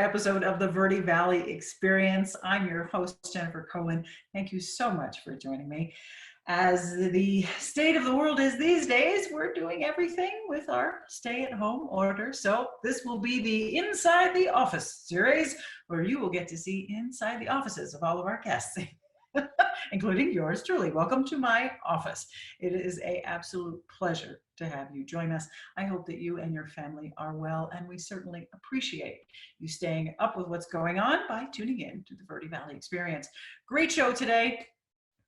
episode of the Verde Valley Experience. I'm your host, Jennifer Cohen. Thank you so much for joining me. As the state of the world is these days, we're doing everything with our stay-at-home order. So this will be the Inside the Office series, where you will get to see inside the offices of all of our guests, including yours truly. Welcome to my office. It is an absolute pleasure to have you join us. I hope that you and your family are well, and we certainly appreciate you staying up with what's going on by tuning in to the Verde Valley Experience. Great show today.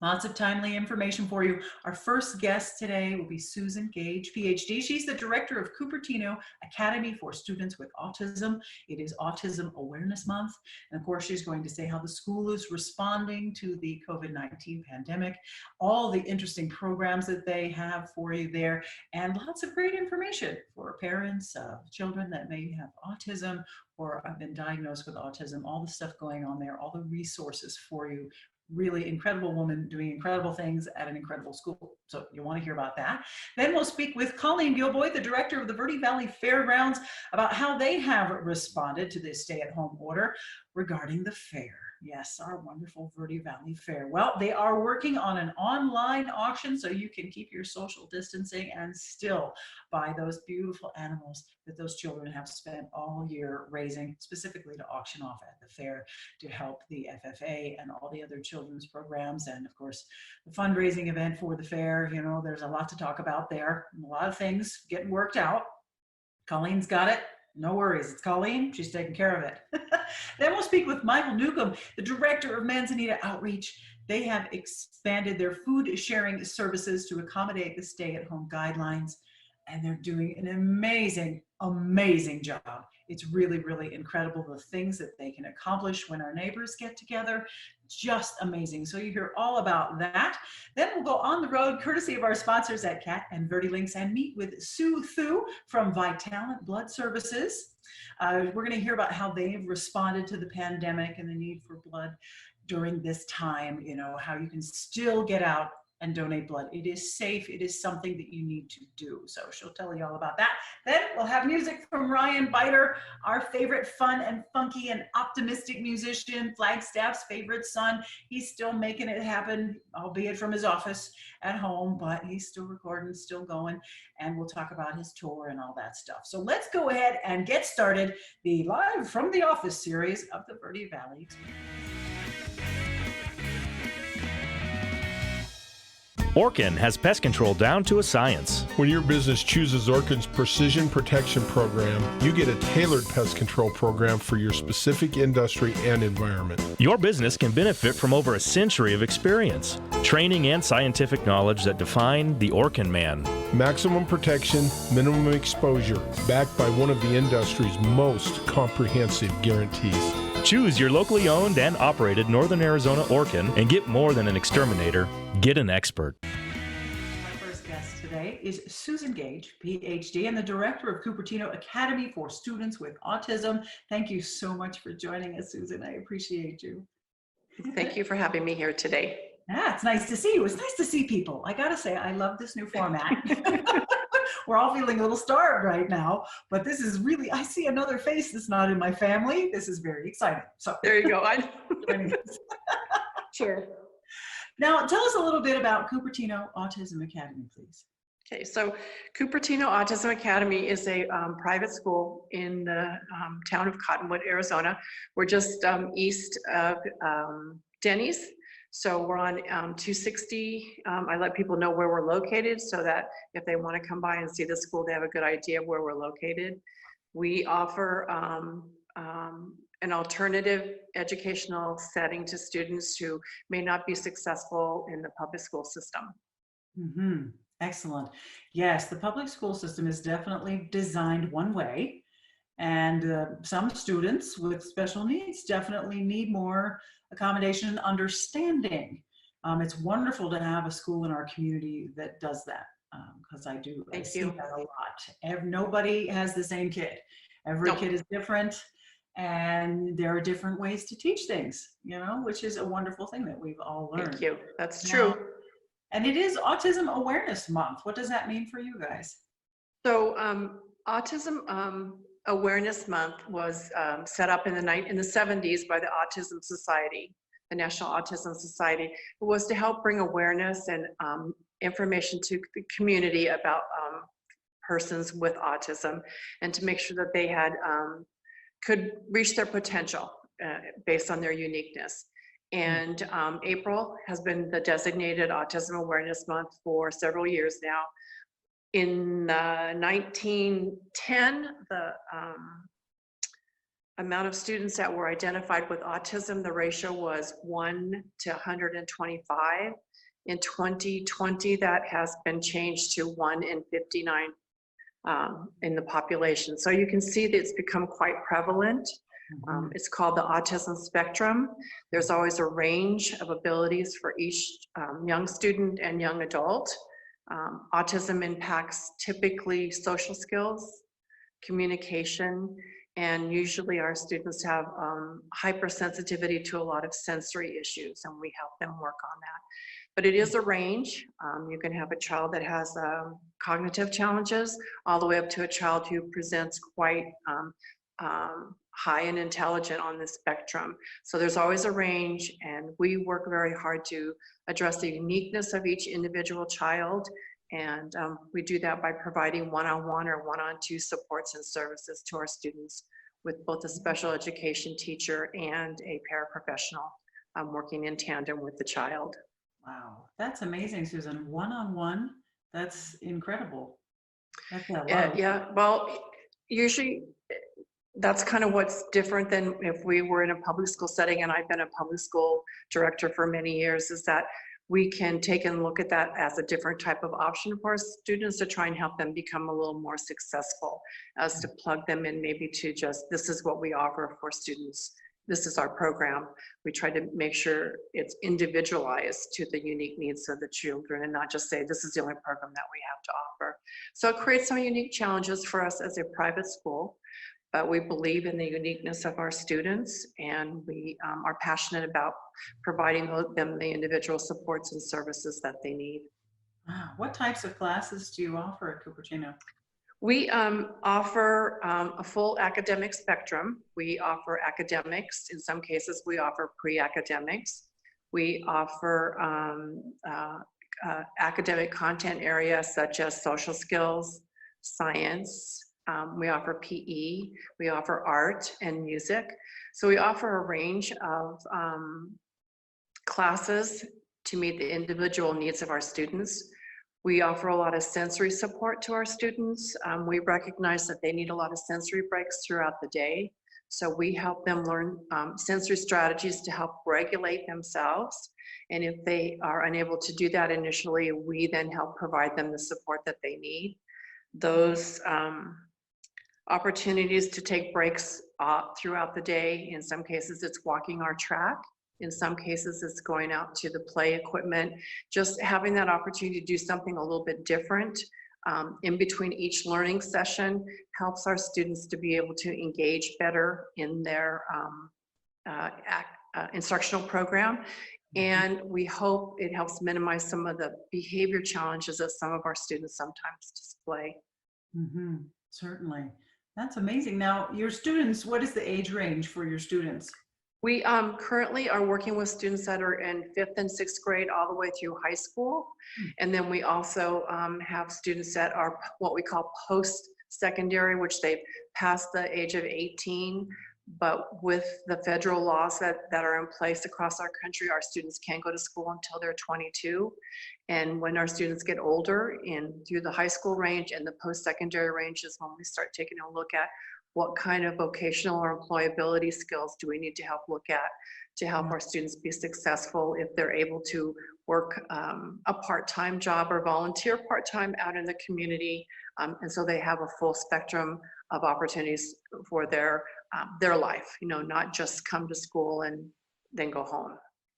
Lots of timely information for you. Our first guest today will be Susan Gage, PhD. She's the director of Cupertino Academy for Students with Autism. It is Autism Awareness Month. And of course, she's going to say how the school is responding to the COVID-19 pandemic, all the interesting programs that they have for you there, and lots of great information for parents of children that may have autism or have been diagnosed with autism, all the stuff going on there, all the resources for you. Really incredible woman doing incredible things at an incredible school. So you want to hear about that. Then we'll speak with Colleen Gilboy, the director of the Verde Valley Fairgrounds, about how they have responded to this stay-at-home order regarding the fair. Yes, our wonderful Verde Valley Fair. Well, they are working on an online auction so you can keep your social distancing and still buy those beautiful animals that those children have spent all year raising, specifically to auction off at the fair to help the FFA and all the other children's programs. And of course, the fundraising event for the fair, you know, there's a lot to talk about there. A lot of things getting worked out. Colleen's got it. No worries, it's Colleen, she's taking care of it. Then we'll speak with Michael Newcomb, the director of Manzanita Outreach. They have expanded their food sharing services to accommodate the stay-at-home guidelines, and they're doing an amazing job. It's really, really incredible the things that they can accomplish when our neighbors get together. Just amazing. So you hear all about that. Then we'll go on the road, courtesy of our sponsors at Acad and Verde Links, and meet with Sue Thu from Vitalant Blood Services. We're going to hear about how they've responded to the pandemic and the need for blood during this time, you know, how you can still get out and donate blood. It is safe. It is something that you need to do. So she'll tell you all about that. Then we'll have music from Ryan Biter, our favorite fun and funky and optimistic musician, Flagstaff's favorite son. He's still making it happen, albeit from his office at home, but he's still recording, still going, and we'll talk about his tour and all that stuff. So let's go ahead and get started the Live from the Office series of the Verde Valley Experience. Orkin has pest control down to a science. When your business chooses Orkin's Precision Protection Program, you get a tailored pest control program for your specific industry and environment. Your business can benefit from over a century of experience, training, and scientific knowledge that define the Orkin man. Maximum protection, minimum exposure, backed by one of the industry's most comprehensive guarantees. Choose your locally owned and operated Northern Arizona Orkin and get more than an exterminator. Get an expert. My first guest today is Susan Gage, PhD, and the director of Cupertino Academy for Students with Autism. Thank you so much for joining us, Susan. I appreciate you. Thank you for having me here today. Yeah, it's nice to see you. It's nice to see people. I gotta say, I love this new format. We're all feeling a little starved right now, but this is really, I see another face that's not in my family. This is very exciting. So there you go. Sure. Now, tell us a little bit about Cupertino Autism Academy, please. Okay, so Cupertino Autism Academy is a private school in the town of Cottonwood, Arizona. We're just east of Denny's. So we're on 260. I let people know where we're located so that if they want to come by and see the school, they have a good idea of where we're located. We offer an alternative educational setting to students who may not be successful in the public school system. Mm-hmm. Excellent. Yes, the public school system is definitely designed one way, and some students with special needs definitely need more accommodation and understanding. It's wonderful to have a school in our community that does that, because I see that a lot. Nobody has the same kid. Every kid is different, and there are different ways to teach things, you know, which is a wonderful thing that we've all learned. Thank you. That's true. And it is Autism Awareness Month. What does that mean for you guys? So autism Awareness Month was set up in the 70s by the Autism Society, the National Autism Society. It was to help bring awareness and information to the community about persons with autism, and to make sure that they had could reach their potential based on their uniqueness. And April has been the designated Autism Awareness Month for several years now. In 1910, the amount of students that were identified with autism, the ratio was 1 to 125. In 2020, that has been changed to 1 in 59 in the population. So you can see that it's become quite prevalent. It's called the autism spectrum. There's always a range of abilities for each young student and young adult. Autism impacts typically social skills, communication, and usually our students have hypersensitivity to a lot of sensory issues, and we help them work on that. But it is a range. You can have a child that has cognitive challenges, all the way up to a child who presents quite high and intelligent on the spectrum. So there's always a range, and we work very hard to address the uniqueness of each individual child. And we do that by providing one-on-one or one-on-two supports and services to our students with both a special education teacher and a paraprofessional working in tandem with the child. Wow, that's amazing, Susan. One-on-one, that's incredible. That's Yeah, well, usually that's kind of what's different than if we were in a public school setting, and I've been a public school director for many years, is that we can take and look at that as a different type of option for our students to try and help them become a little more successful, as to plug them in maybe to just, this is what we offer for students. This is our program. We try to make sure it's individualized to the unique needs of the children and not just say, this is the only program that we have to offer. So it creates some unique challenges for us as a private school, but we believe in the uniqueness of our students, and we are passionate about providing them the individual supports and services that they need. Wow. What types of classes do you offer at Cupertino? We offer a full academic spectrum. We offer academics. In some cases, we offer pre-academics. We offer academic content areas such as social skills, science. We offer PE. We offer art and music. So we offer a range of classes to meet the individual needs of our students. We offer a lot of sensory support to our students. We recognize that they need a lot of sensory breaks throughout the day. So we help them learn sensory strategies to help regulate themselves. And if they are unable to do that initially, we then help provide them the support that they need. Those opportunities to take breaks throughout the day. In some cases, it's walking our track. In some cases, it's going out to the play equipment. Just having that opportunity to do something a little bit different in between each learning session helps our students to be able to engage better in their instructional program. And we hope it helps minimize some of the behavior challenges that some of our students sometimes display. Mm-hmm. Certainly. That's amazing. Now, your students, what is the age range for your students? We currently are working with students that are in 5th and 6th grade all the way through high school. And then we also have students that are what we call post-secondary, which they've passed the age of 18. But with the federal laws that are in place across our country, our students can't go to school until they're 22. And when our students get older and through the high school range and the post-secondary range is when we start taking a look at what kind of vocational or employability skills do we need to help look at to help our students be successful if they're able to work a part-time job or volunteer part-time out in the community. And so they have a full spectrum of opportunities for their life, you know, not just come to school and then go home.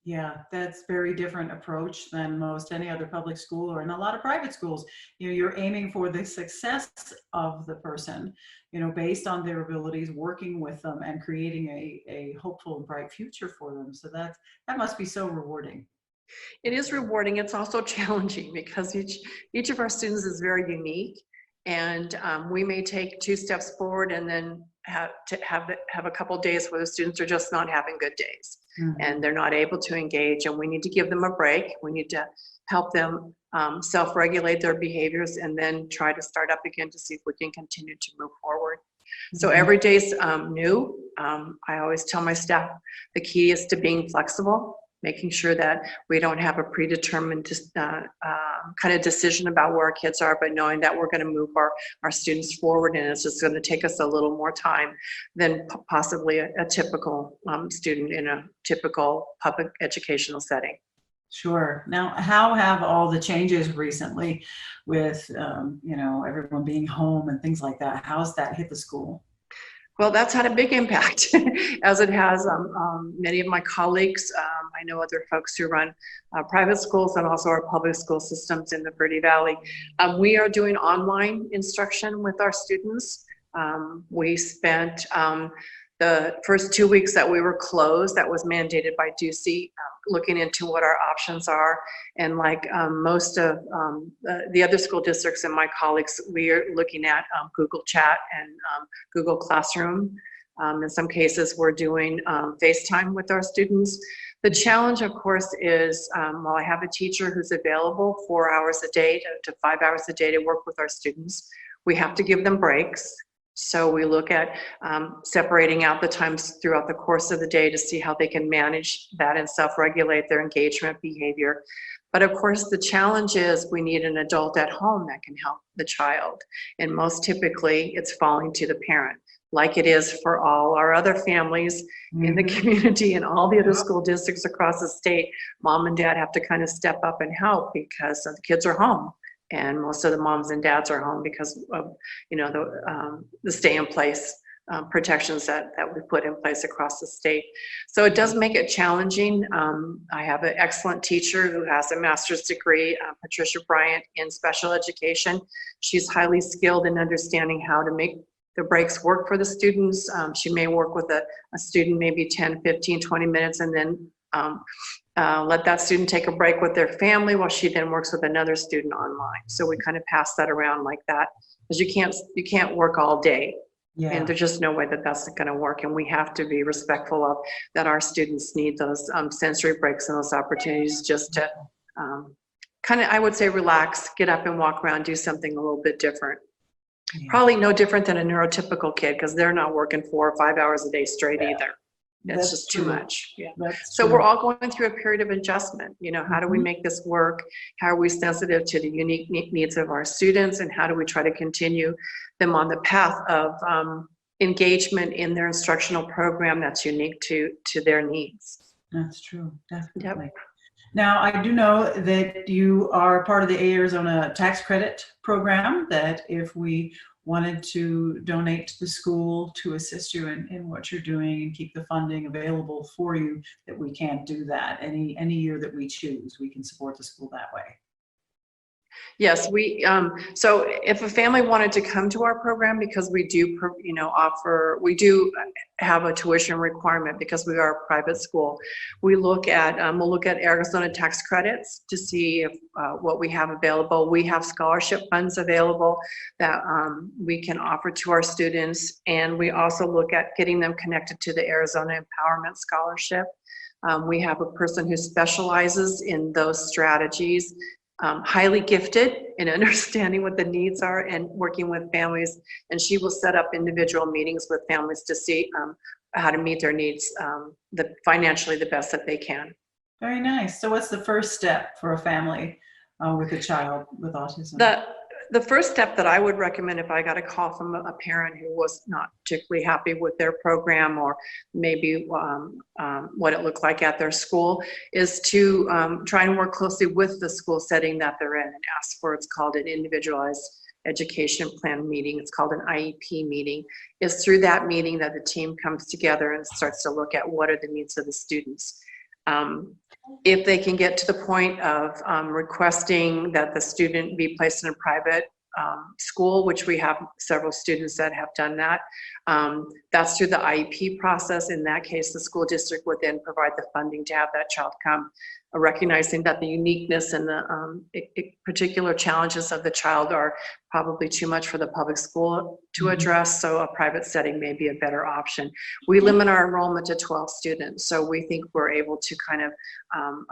Yeah, that's very different approach than most any other public school or in a lot of private schools. You know, you're aiming for the success of the person, you know, based on their abilities, working with them and creating a hopeful and bright future for them. So that must be so rewarding. It is rewarding. It's also challenging because each of our students is very unique. And we may take 2 steps forward and then have a couple days where the students are just not having good days, and they're not able to engage, and we need to give them a break. We need to help them self-regulate their behaviors and then try to start up again to see if we can continue to move forward. So every day's new. I always tell my staff the key is to being flexible, making sure that we don't have a predetermined kind of decision about where our kids are, but knowing that we're going to move our students forward, and it's just going to take us a little more time than possibly a typical student in a typical public educational setting. Sure. Now, how have all the changes recently with, everyone being home and things like that, how's that hit the school? Well, that's had a big impact, as it has many of my colleagues. I know other folks who run private schools and also our public school systems in the Verde Valley. We are doing online instruction with our students. We spent the first 2 weeks that we were closed, that was mandated by Ducey, looking into what our options are. And like most of the other school districts and my colleagues, we are looking at Google Chat and Google Classroom. In some cases, we're doing FaceTime with our students. The challenge, of course, is while I have a teacher who's available 4 hours a day to 5 hours a day to work with our students, we have to give them breaks. So we look at separating out the times throughout the course of the day to see how they can manage that and self-regulate their engagement behavior. But of course, the challenge is we need an adult at home that can help the child. And most typically, it's falling to the parent, like it is for all our other families in the community and all the other school districts across the state. Mom and dad have to kind of step up and help because the kids are home. And most of the moms and dads are home because of, the stay-in-place protections that we put in place across the state. So it does make it challenging. I have an excellent teacher who has a master's degree, Patricia Bryant, in special education. She's highly skilled in understanding how to make the breaks work for the students. She may work with a student maybe 10, 15, 20 minutes and then let that student take a break with their family while she then works with another student online. So we kind of pass that around like that, because you can't work all day. Yeah. And there's just no way that that's going to work. And we have to be respectful of that. Our students need those sensory breaks and those opportunities just to kind of, I would say, relax, get up and walk around, do something a little bit different. Yeah. Probably no different than a neurotypical kid, because they're not working 4 or 5 hours a day straight either. That's just too much. Yeah. So we're all going through a period of adjustment. How do we make this work? How are we sensitive to the unique needs of our students? And how do we try to continue them on the path of engagement in their instructional program that's unique to their needs? That's true. Definitely. Yep. Now, I do know that you are part of the Arizona tax credit program, that if we wanted to donate to the school to assist you in what you're doing and keep the funding available for you, that we can do that. Any year that we choose, we can support the school that way. Yes, so if a family wanted to come to our program, because we do, we do have a tuition requirement because we are a private school, we'll look at Arizona tax credits to see if what we have available. We have scholarship funds available that we can offer to our students, and we also look at getting them connected to the Arizona Empowerment Scholarship. We have a person who specializes in those strategies. Highly gifted in understanding what the needs are and working with families, and she will set up individual meetings with families to see how to meet their needs financially the best that they can. Very nice. So what's the first step for a family with a child with autism? The first step that I would recommend, if I got a call from a parent who was not particularly happy with their program or maybe what it looked like at their school, is to try and work closely with the school setting that they're in and ask for, it's called an individualized education plan meeting. It's called an IEP meeting. It's through that meeting that the team comes together and starts to look at what are the needs of the students. If they can get to the point of requesting that the student be placed in a private school, which we have several students that have done that. That's through the IEP process. In that case, the school district would then provide the funding to have that child come, recognizing that the uniqueness and the particular challenges of the child are probably too much for the public school to address, so a private setting may be a better option. We limit our enrollment to 12 students, so we think we're able to kind of,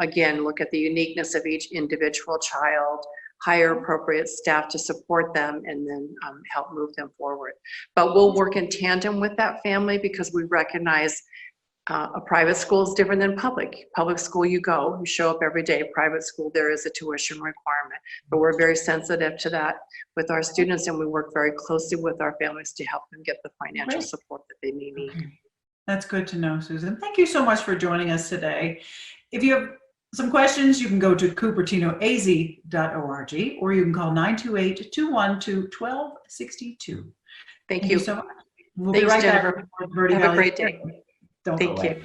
again, look at the uniqueness of each individual child, hire appropriate staff to support them, and then help move them forward. But we'll work in tandem with that family because we recognize a private school is different than public. Public school, you go, you show up every day. Private school, there is a tuition requirement. But we're very sensitive to that with our students, and we work very closely with our families to help them get the financial support that they may need. Okay. That's good to know, Susan. Thank you so much for joining us today. If you have some questions, you can go to cupertinoaz.org, or you can call 928-212-1262. Thank you so much. We'll Thanks, be right Jennifer. back. with Verde Have a Valley. great day. Don't Thank go you. away.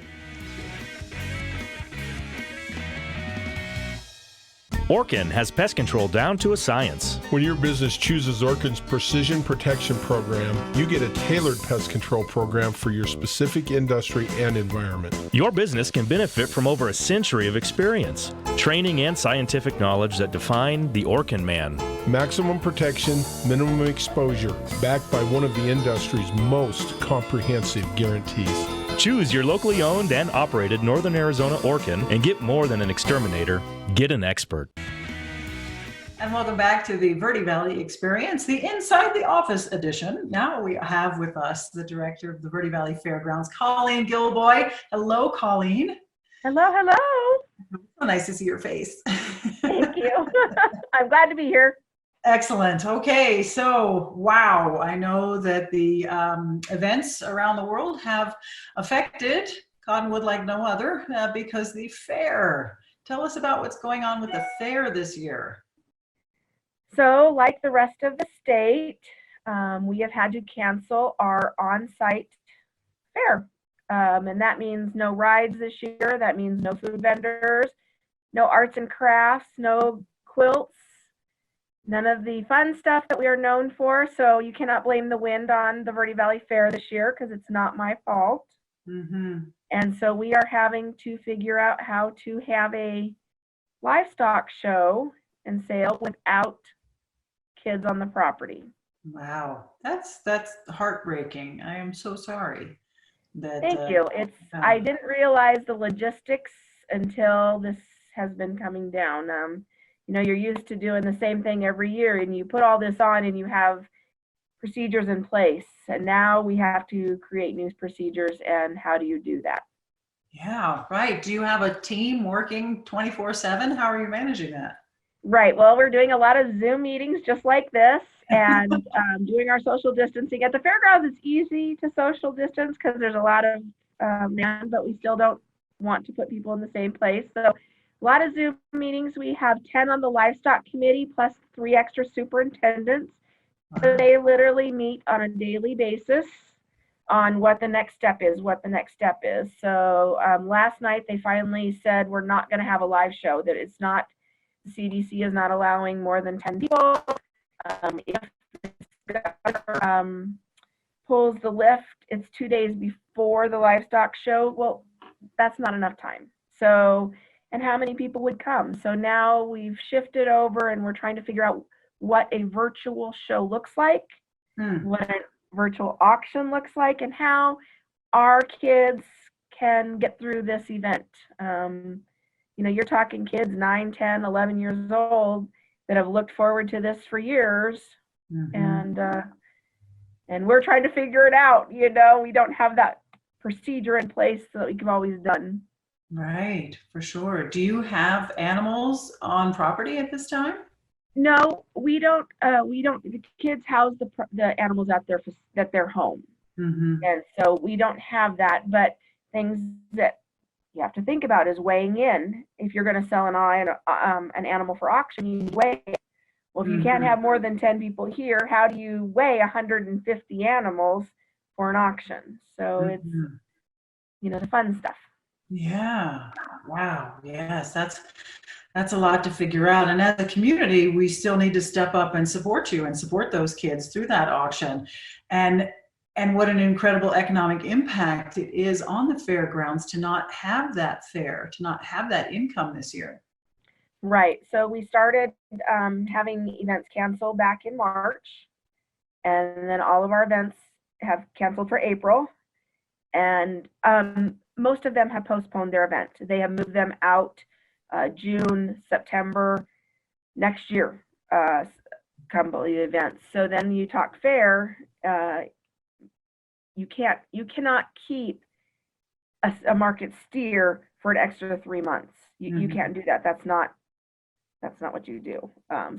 Orkin has pest control down to a science. When your business chooses Orkin's Precision Protection Program, you get a tailored pest control program for your specific industry and environment. Your business can benefit from over a century of experience, training, and scientific knowledge that define the Orkin man. Maximum protection, minimum exposure, backed by one of the industry's most comprehensive guarantees. Choose your locally owned and operated Northern Arizona Orkin and get more than an exterminator. Get an expert. And welcome back to the Verde Valley Experience, the Inside the Office edition. Now we have with us the director of the Verde Valley Fairgrounds, Colleen Gilboy. Hello, Colleen. Hello, hello. So nice to see your face. Thank you. I'm glad to be here. Excellent. Okay, so wow, I know that the events around the world have affected Cottonwood like no other because the fair. Tell us about what's going on with the fair this year. So, like the rest of the state, we have had to cancel our on-site fair. And that means no rides this year. That means no food vendors, no arts and crafts, no quilts, none of the fun stuff that we are known for. So you cannot blame the wind on the Verde Valley Fair this year because it's not my fault. And so we are having to figure out how to have a livestock show and sale without kids on the property. Wow, that's heartbreaking. I am so sorry. Thank you. I didn't realize the logistics until this has been coming down. You know, you're used to doing the same thing every year, and you put all this on and you have procedures in place, and now we have to create new procedures. And how do you do that? Yeah, right. Do you have a team working 24/7? How are you managing that? Right. Well, we're doing a lot of Zoom meetings just like this, and doing our social distancing. At the fairgrounds, it's easy to social distance because there's a lot of man, but we still don't want to put people in the same place. So a lot of Zoom meetings. We have 10 on the livestock committee plus 3 extra superintendents. So they literally meet on a daily basis on what the next step is, So last night they finally said we're not going to have a live show, that it's not, the CDC is not allowing more than 10 people. If the governor pulls the lift, it's 2 days before the livestock show. Well, that's not enough time. So, and how many people would come? So now we've shifted over and we're trying to figure out what a virtual show looks like, what a virtual auction looks like, and how our kids can get through this event. You know, you're talking kids 9, 10, 11 years old that have looked forward to this for years, and we're trying to figure it out. You know, we don't have that procedure in place that we've always done. Right, for sure. Do you have animals on property at this time? No, we don't. The kids house the animals at their home, and so we don't have that. But things that you have to think about is weighing in. If you're going to sell an animal for auction, you weigh it. Well, if you can't have more than 10 people here, how do you weigh 150 animals for an auction? So it's, you know, the fun stuff. Yeah. Wow. Yes, that's a lot to figure out. And as a community, we still need to step up and support you and support those kids through that auction. And what an incredible economic impact it is on the fairgrounds to not have that fair, to not have that income this year. Right. So we started having events canceled back in March, and then all of our events have canceled for April. And most of them have postponed their event. They have moved them out June, September next year, come the events. So then you talk fair, you cannot keep a market steer for an extra 3 months. You can't do that. That's not what you do.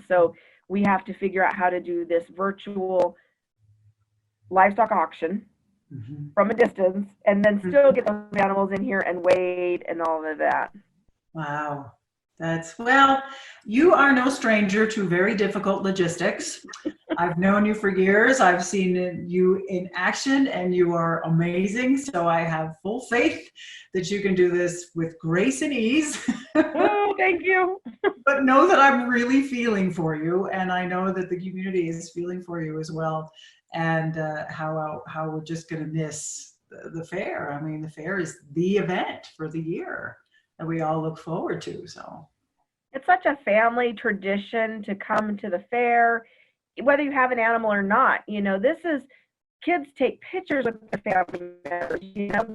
So we have to figure out how to do this virtual livestock auction from a distance, and then still get those animals in here and weighed and all of that. Wow. Well, you are no stranger to very difficult logistics. I've known you for years. I've seen you in action, and you are amazing. So I have full faith that you can do this with grace and ease. Oh, thank you. But know that I'm really feeling for you, and I know that the community is feeling for you as well. And how we're just going to miss the fair. I mean, the fair is the event for the year that we all look forward to. So it's such a family tradition to come to the fair, whether you have an animal or not. You know, this is, kids take pictures with their family members. You know,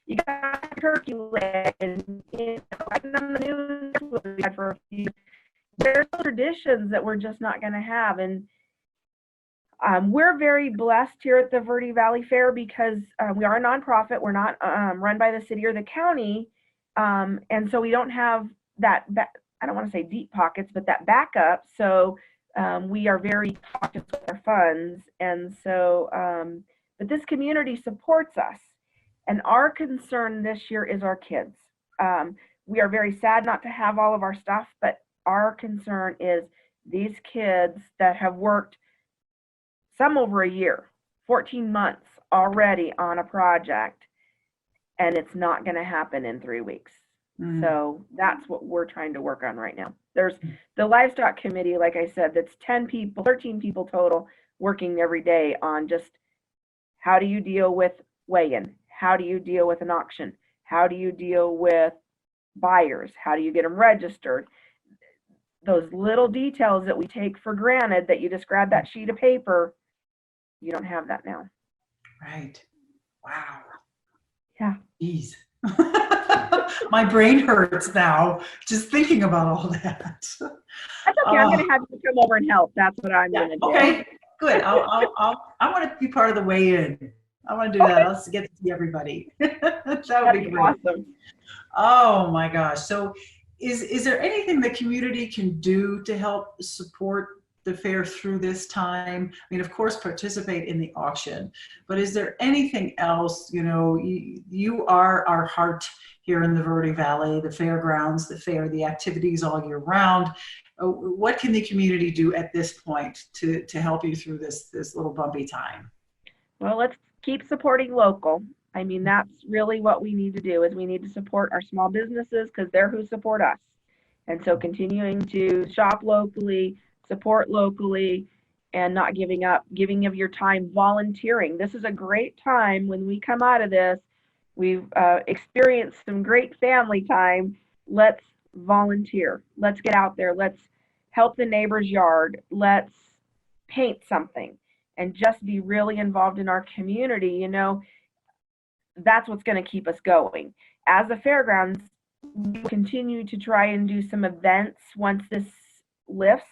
you got a turkey leg, and you know, like on the news we had for a few. There's traditions that we're just not going to have, and we're very blessed here at the Verde Valley Fair because we are a nonprofit. We're not run by the city or the county, and so we don't have that. I don't want to say deep pockets, but that backup. So we are very cautious with our funds, and so but this community supports us. And our concern this year is our kids. We are very sad not to have all of our stuff, but our concern is these kids that have worked some over a year, 14 months already on a project, and it's not going to happen in 3 weeks. So that's what we're trying to work on right now. There's the livestock committee, like I said, that's 10 people, 13 people total working every day on just how do you deal with weigh-in? How do you deal with an auction? How do you deal with buyers? How do you get them registered? Those little details that we take for granted, that you just grab that sheet of paper, you don't have that now. right. Wow. Yeah. Jeez. My brain hurts now just thinking about all that. That's okay. I'm going to have you come over and help. That's what I'm going to do. Okay, good. I want to be part of the weigh-in. I want to do that. I'll get to see everybody. That would be great. Awesome. Oh my gosh. So is there anything the community can do to help support the fair through this time? I mean, of course, participate in the auction, but is there anything else? You know, you are our heart here in the Verde Valley, the fairgrounds, the fair, the activities all year round. What can the community do at this point to help you through this little bumpy time? Well, let's keep supporting local. I mean, that's really what we need to do, is we need to support our small businesses because they're who support us. And so continuing to shop locally, support locally, and not giving up, giving of your time, volunteering. This is a great time when we come out of this. We've experienced some great family time. Let's volunteer. Let's get out there. Let's help the neighbor's yard. Let's paint something and just be really involved in our community. You know, that's what's going to keep us going. As the fairgrounds, we continue to try and do some events once this lifts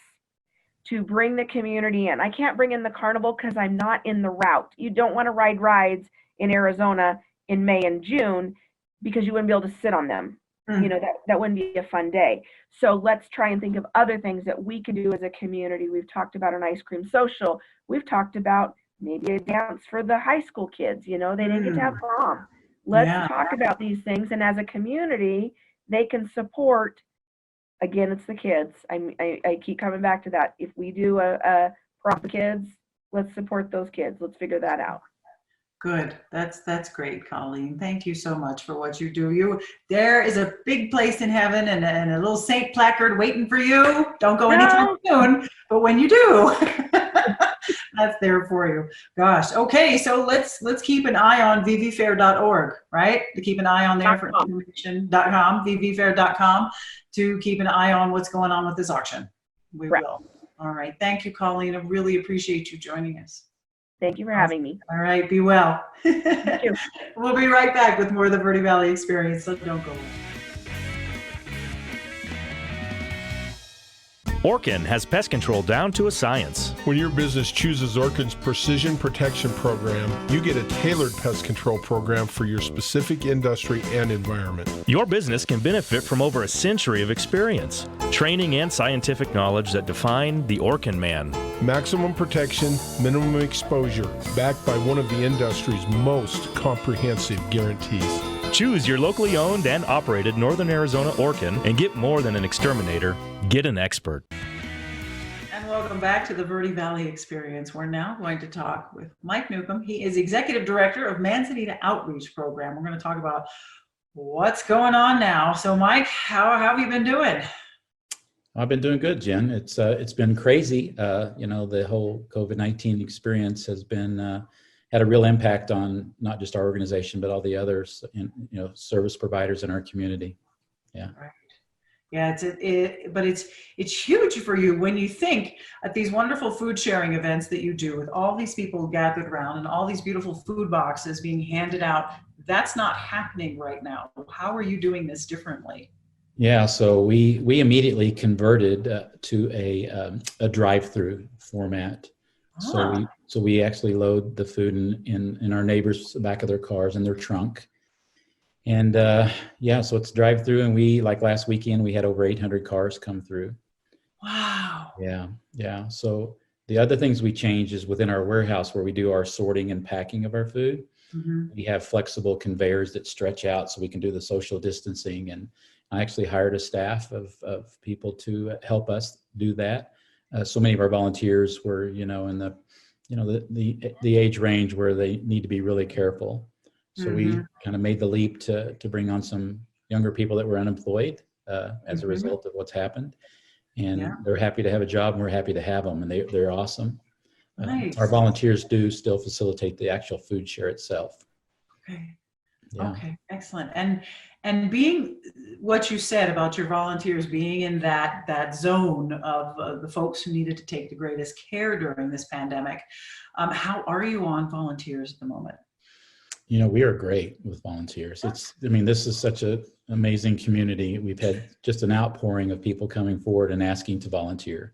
to bring the community in. I can't bring in the carnival because I'm not in the route. You don't want to ride rides in Arizona in May and June because you wouldn't be able to sit on them. You know, that wouldn't be a fun day. So let's try and think of other things that we can do as a community. We've talked about an ice cream social. We've talked about maybe a dance for the high school kids. You know, they didn't get to have prom. Let's talk about these things. And as a community, they can support. Again, it's the kids. I keep coming back to that. If we do a prom for kids, let's support those kids. Let's figure that out. Good. That's great, Colleen. Thank you so much for what you do. There is a big place in heaven and a little saint placard waiting for you. Don't go anytime soon, but when you do, that's there for you. Gosh. Okay, so let's keep an eye on vvfair.org, right? To keep an eye on there for information.com, vvfair.com, to keep an eye on what's going on with this auction. We will. All right. Thank you, Colleen. I really appreciate you joining us. Thank you for having me. All right, be well. Thank you. We'll be right back with more of the Verde Valley Experience, so don't go away. Orkin has pest control down to a science. When your business chooses Orkin's Precision Protection Program, you get a tailored pest control program for your specific industry and environment. Your business can benefit from over a century of experience, training, and scientific knowledge that define the Orkin man. Maximum protection, minimum exposure, backed by one of the industry's most comprehensive guarantees. Choose your locally owned and operated Northern Arizona Orkin and get more than an exterminator. Get an expert. And welcome back to the Verde Valley Experience. We're now going to talk with Mike Newcomb. He is Executive Director of Manzanita Outreach Program. We're going to talk about what's going on now. So Mike, how have you been doing? I've been doing good, Jen. It's been crazy. The whole COVID-19 experience has been had a real impact on not just our organization, but all the others, service providers in our community. Yeah. Right. Yeah, but it's huge for you when you think at these wonderful food sharing events that you do with all these people gathered around and all these beautiful food boxes being handed out. That's not happening right now. How are you doing this differently? Yeah, so we immediately converted to a drive-through format. So we actually load the food in our neighbors' back of their cars in their trunk. And so it's drive-through, and we, like last weekend, we had over 800 cars come through. Wow. Yeah. So the other things we changed is within our warehouse where we do our sorting and packing of our food. Mm-hmm. We have flexible conveyors that stretch out so we can do the social distancing. And I actually hired a staff of people to help us do that. So many of our volunteers were, in the age range where they need to be really careful. So we kind of made the leap to bring on some younger people that were unemployed as a result of what's happened. And they're happy to have a job, and we're happy to have them, and they're awesome. Nice. Our volunteers do still facilitate the actual food share itself. Okay. Yeah. Okay, excellent. And being what you said about your volunteers being in that zone of the folks who needed to take the greatest care during this pandemic, how are you on volunteers at the moment? We are great with volunteers. This is such an amazing community. We've had just an outpouring of people coming forward and asking to volunteer.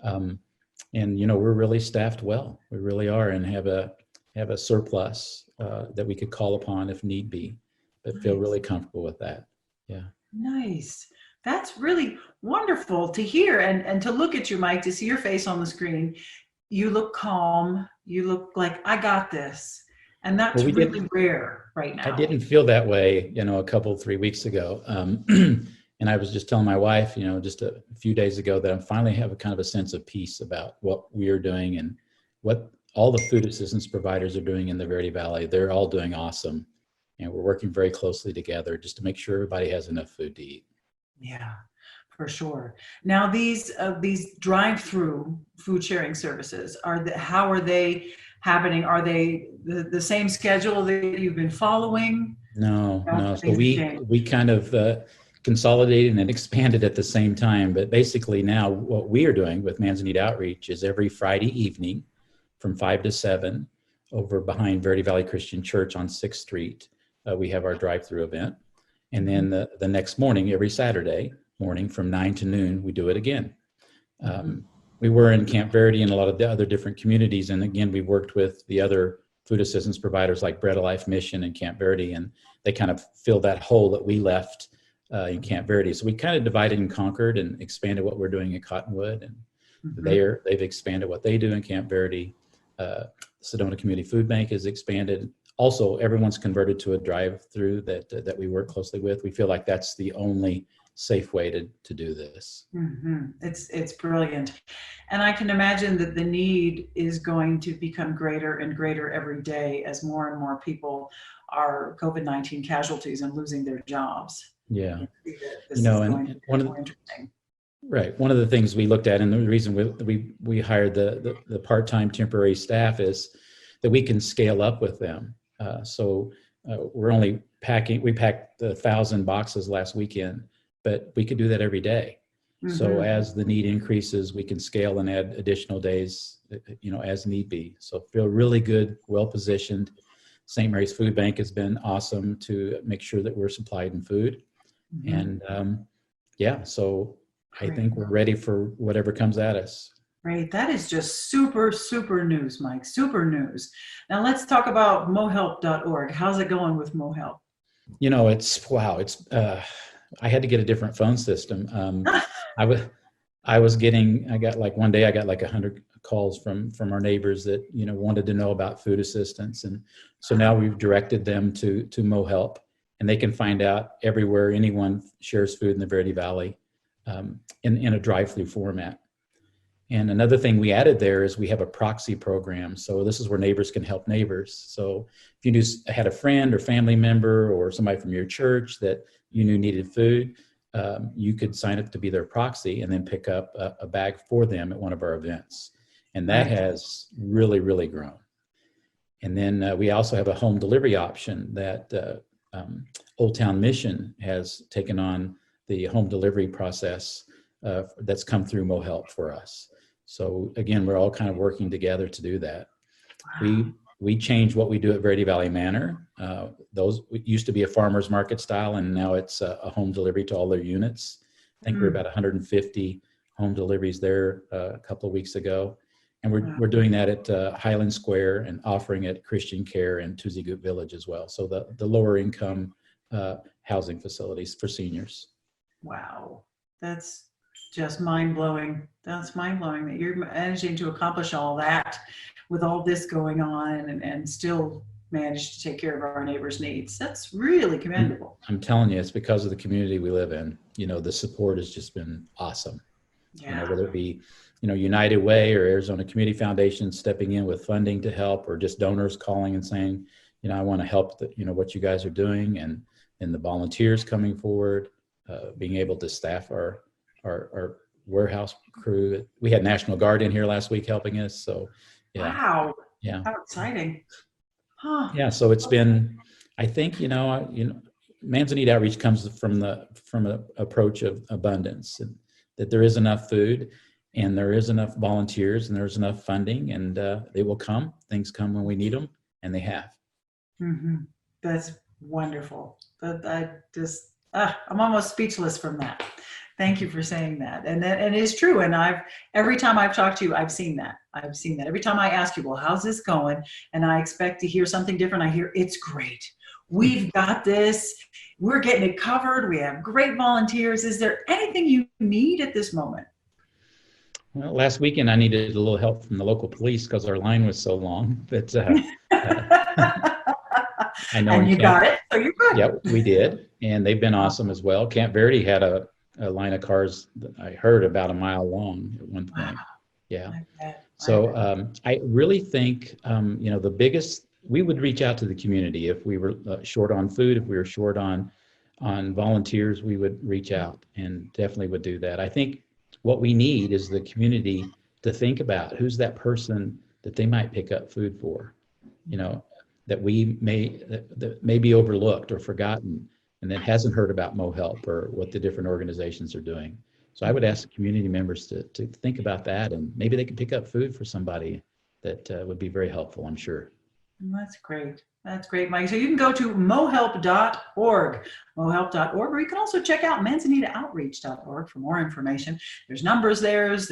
We're really staffed well. We really are, and have a surplus that we could call upon if need be, but feel really comfortable with that. Yeah. Nice. That's really wonderful to hear and to look at you, Mike, to see your face on the screen. You look calm. You look like, I got this. And that's really rare right now. I didn't feel that way, a 3 weeks ago. And I was just telling my wife, just a few days ago, that I finally have a kind of a sense of peace about what we are doing and what all the food assistance providers are doing in the Verde Valley. They're all doing awesome. And we're working very closely together just to make sure everybody has enough food to eat. Yeah, for sure. Now, these drive-through food sharing services, how are they happening? Are they the same schedule that you've been following? No. So we kind of consolidated and expanded at the same time. But basically now what we are doing with Manzanita Outreach is every Friday evening from 5 to 7 over behind Verde Valley Christian Church on 6th Street. We have our drive-through event. And then the next morning, every Saturday morning from 9 to noon, we do it again. We were in Camp Verde and a lot of the other different communities. And again, we worked with the other food assistance providers like Bread of Life Mission and Camp Verde, and they kind of filled that hole that we left in Camp Verde. So we kind of divided and conquered and expanded what we're doing at Cottonwood, and they've expanded what they do in Camp Verde. Sedona Community Food Bank has expanded. Also, everyone's converted to a drive-through that we work closely with. We feel like that's the only safe way to do this. It's brilliant. And I can imagine that the need is going to become greater and greater every day as more and more people are COVID-19 casualties and losing their jobs. Yeah. This You know, is going and to be more interesting. Right. One of the things we looked at, and the reason we hired the part-time temporary staff, is that we can scale up with them. We're only we packed 1,000 boxes last weekend, but we could do that every day. So as the need increases, we can scale and add additional days, as need be. So feel really good, well positioned. St. Mary's Food Bank has been awesome to make sure that we're supplied in food. And so I think we're ready for whatever comes at us. Great. That is just super, super news, Mike. Super news. Now let's talk about mohelp.org. How's it going with mohelp? I had to get a different phone system. I got like one day I got like 100 calls from our neighbors that, wanted to know about food assistance. And so now we've directed them to mohelp, and they can find out everywhere anyone shares food in the Verde Valley in a drive-through format. And another thing we added there is we have a proxy program. So this is where neighbors can help neighbors. So if you had a friend or family member or somebody from your church that you knew needed food, you could sign up to be their proxy and then pick up a bag for them at one of our events. And that has really, really grown. And then we also have a home delivery option that Old Town Mission has taken on the home delivery process that's come through mohelp for us. So again, we're all kind of working together to do that. Wow. We changed what we do at Verde Valley Manor. Those used to be a farmer's market style, and now it's a home delivery to all their units. I think we're about 150 home deliveries there a couple of weeks ago. And we're doing that at Highland Square and offering at Christian Care and Tuzigoot Village as well. So the lower income housing facilities for seniors. Wow, that's just mind-blowing. That's mind-blowing that you're managing to accomplish all that with all this going on and still manage to take care of our neighbors' needs. That's really commendable. I'm telling you, it's because of the community we live in. The support has just been awesome. Yeah. Whether it be, United Way or Arizona Community Foundation stepping in with funding to help, or just donors calling and saying, I want to help what you guys are doing, and the volunteers coming forward, being able to staff our warehouse crew. We had National Guard in here last week helping us. So yeah. Wow. Yeah. How exciting. Huh. Yeah. So it's been, I think, Manzanita Outreach comes from an approach of abundance, and that there is enough food and there is enough volunteers and there's enough funding, and they will come. Things come when we need them, and they have. That's wonderful. But I'm almost speechless from that. Thank you for saying that. And it is true. And every time I've talked to you, I've seen that. Every time I ask you, well, how's this going? And I expect to hear something different. I hear, it's great. We've got this. We're getting it covered. We have great volunteers. Is there anything you need at this moment? Well, last weekend I needed a little help from the local police because our line was so long. But I know. And you got it, so you're good. Yep, we did. And they've been awesome as well. Camp Verde had a line of cars that I heard about a mile long at one point. Wow. Yeah. So I really think, the biggest, we would reach out to the community if we were short on food, if we were short on volunteers, we would reach out and definitely would do that. I think what we need is the community to think about who's that person that they might pick up food for, that may be overlooked or forgotten, and that hasn't heard about mohelp or what the different organizations are doing. So I would ask the community members to think about that, and maybe they could pick up food for somebody that would be very helpful, I'm sure. That's great. That's great, Mike. So you can go to mohelp.org, or you can also check out manzanitaoutreach.org for more information. There's numbers there's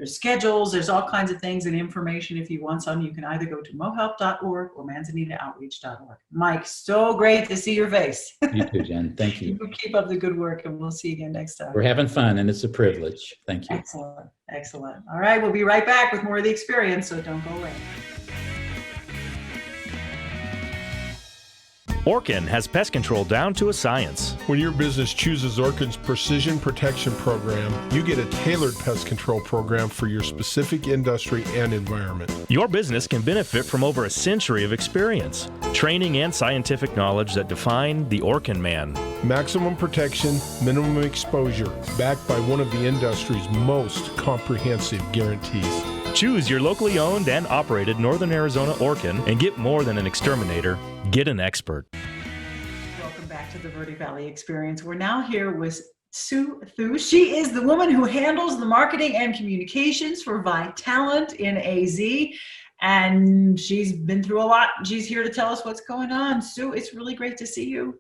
schedules, there's all kinds of things and information. If you want some, you can either go to mohelp.org or manzanitaoutreach.org. Mike, so great to see your face. You too, Jen. Thank you. You keep up the good work, and we'll see you again next time. We're having fun, and it's a privilege. Thank you. Excellent. Excellent. All right, we'll be right back with more of the experience, so don't go away. Orkin has pest control down to a science. When your business chooses Orkin's Precision Protection Program, you get a tailored pest control program for your specific industry and environment. Your business can benefit from over a century of experience, training, and scientific knowledge that define the Orkin man. Maximum protection, minimum exposure, backed by one of the industry's most comprehensive guarantees. Choose your locally owned and operated Northern Arizona Orkin and get more than an exterminator. Get an expert. Welcome back to the Verde Valley Experience. We're now here with Sue Thu. She is the woman who handles the marketing and communications for Vitalant in AZ. And she's been through a lot. She's here to tell us what's going on. Sue, it's really great to see you.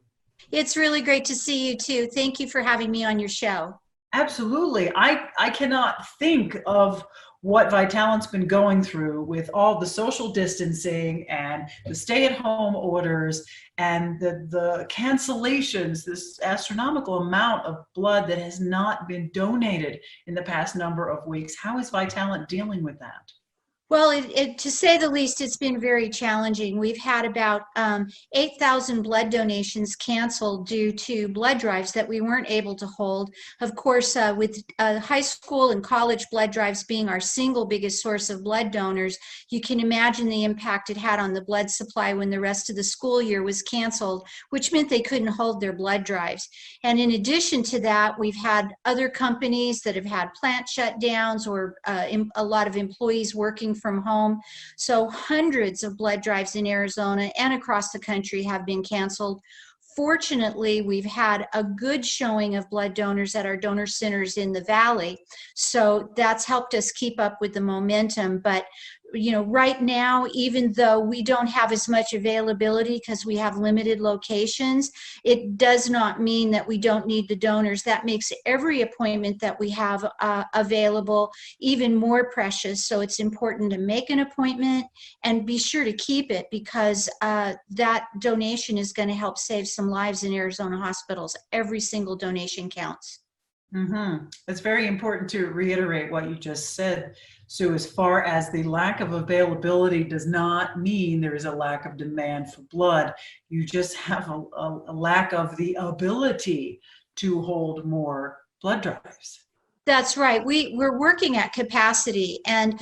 It's really great to see you too. Thank you for having me on your show. Absolutely. I cannot think of what Vitalant's been going through with all the social distancing and the stay-at-home orders and the cancellations, this astronomical amount of blood that has not been donated in the past number of weeks. How is Vitalant dealing with that? Well, to say the least, it's been very challenging. We've had about 8,000 blood donations canceled due to blood drives that we weren't able to hold. Of course, with high school and college blood drives being our single biggest source of blood donors, you can imagine the impact it had on the blood supply when the rest of the school year was canceled, which meant they couldn't hold their blood drives. And in addition to that, we've had other companies that have had plant shutdowns or a lot of employees working from home. So hundreds of blood drives in Arizona and across the country have been canceled. Fortunately, we've had a good showing of blood donors at our donor centers in the Valley. So that's helped us keep up with the momentum. But you know, right now, even though we don't have as much availability because we have limited locations, it does not mean that we don't need the donors. That makes every appointment that we have available even more precious. So it's important to make an appointment and be sure to keep it, because that donation is going to help save some lives in Arizona hospitals. Every single donation counts. Mm-hmm. It's very important to reiterate what you just said, Sue, as far as the lack of availability does not mean there is a lack of demand for blood. You just have a lack of the ability to hold more blood drives. That's right. We're working at capacity, and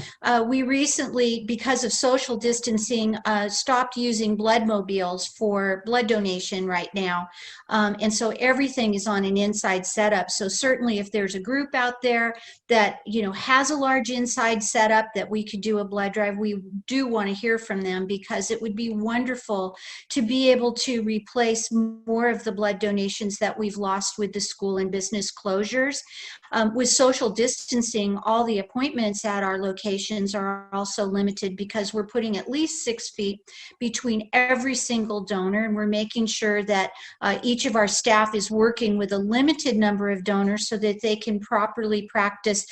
we recently, because of social distancing, stopped using blood mobiles for blood donation right now. And so everything is on an inside setup. So certainly if there's a group out there that, you know, has a large inside setup that we could do a blood drive, we do want to hear from them, because it would be wonderful to be able to replace more of the blood donations that we've lost with the school and business closures. With social distancing, all the appointments at our locations are also limited, because we're putting at least 6 feet between every single donor, and we're making sure that each of our staff is working with a limited number of donors so that they can properly practice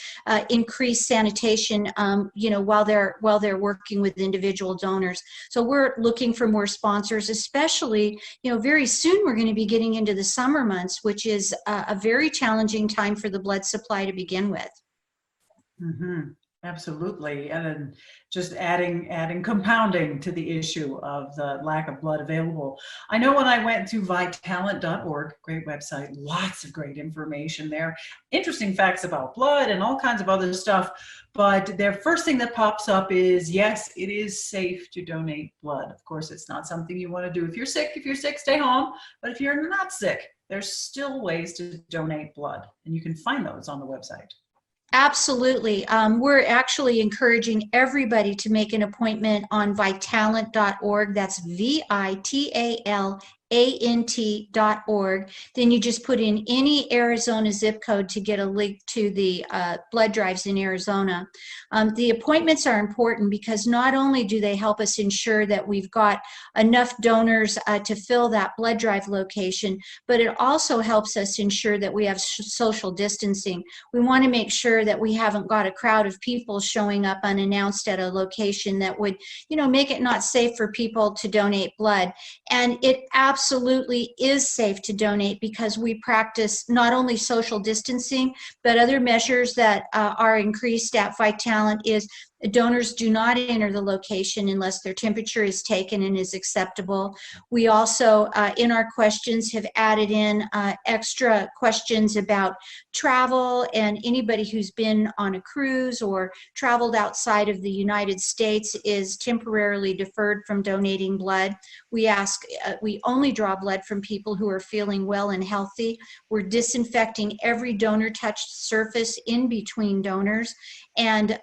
increased sanitation, you know, while they're working with individual donors. So we're looking for more sponsors, especially, you know, very soon we're going to be getting into the summer months, which is a very challenging time for the blood supply to begin with. Mm-hmm. Absolutely. And then just adding compounding to the issue of the lack of blood available. I know when I went to vitalant.org, great website, lots of great information there, interesting facts about blood and all kinds of other stuff. But their first thing that pops up is, yes, it is safe to donate blood. Of course, it's not something you want to do if you're sick. If you're sick, stay home. But if you're not sick, there's still ways to donate blood, and you can find those on the website. Absolutely. We're actually encouraging everybody to make an appointment on vitalant.org. That's VITALANT.org. Then you just put in any Arizona zip code to get a link to the blood drives in Arizona. The appointments are important because not only do they help us ensure that we've got enough donors to fill that blood drive location, but it also helps us ensure that we have social distancing. We want to make sure that we haven't got a crowd of people showing up unannounced at a location that would, you know, make it not safe for people to donate blood. And it absolutely is safe to donate because we practice not only social distancing, but other measures that are increased at Vitalant is Donors do not enter the location unless their temperature is taken and is acceptable. We also, in our questions, have added in extra questions about travel, and anybody who's been on a cruise or traveled outside of the United States is temporarily deferred from donating blood. We ask, we only draw blood from people who are feeling well and healthy. We're disinfecting every donor-touched surface in between donors, and